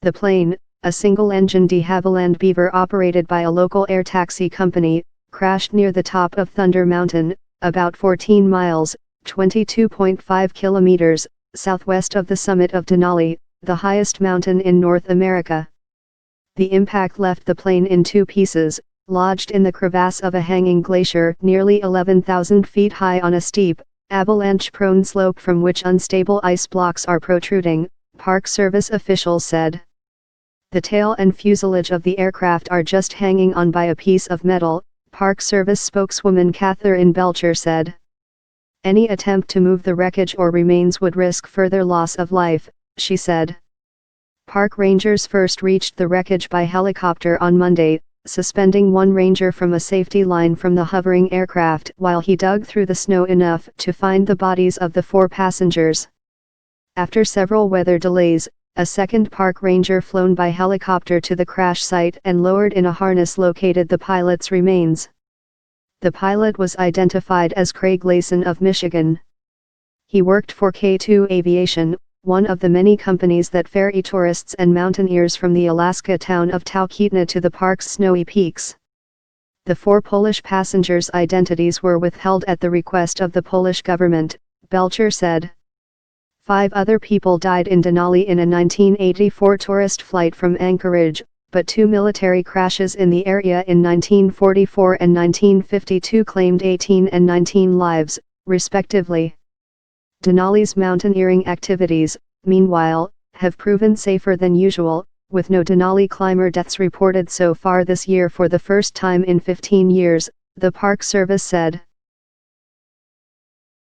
The plane, a single-engine de Havilland Beaver operated by a local air taxi company, crashed near the top of Thunder Mountain, about 14 miles, 22.5 kilometers, southwest of the summit of Denali, the highest mountain in North America. The impact left the plane in two pieces, lodged in the crevasse of a hanging glacier nearly 11,000 feet high on a steep, avalanche-prone slope from which unstable ice blocks are protruding, Park Service officials said. The tail and fuselage of the aircraft are just hanging on by a piece of metal, Park Service spokeswoman Catherine Belcher said. Any attempt to move the wreckage or remains would risk further loss of life, she said. Park rangers first reached the wreckage by helicopter on Monday, suspending one ranger from a safety line from the hovering aircraft while he dug through the snow enough to find the bodies of the 4 passengers. After several weather delays, a second park ranger flown by helicopter to the crash site and lowered in a harness located the pilot's remains. The pilot was identified as Craig Layson of Michigan. He worked for K2 Aviation, one of the many companies that ferry tourists and mountaineers from the Alaska town of Talkeetna to the park's snowy peaks. The 4 Polish passengers' identities were withheld at the request of the Polish government, Belcher said. 5 other people died in Denali in a 1984 tourist flight from Anchorage, but 2 military crashes in the area in 1944 and 1952 claimed 18 and 19 lives, respectively. Denali's mountaineering activities, meanwhile, have proven safer than usual, with no Denali climber deaths reported so far this year for the first time in 15 years, the Park Service said.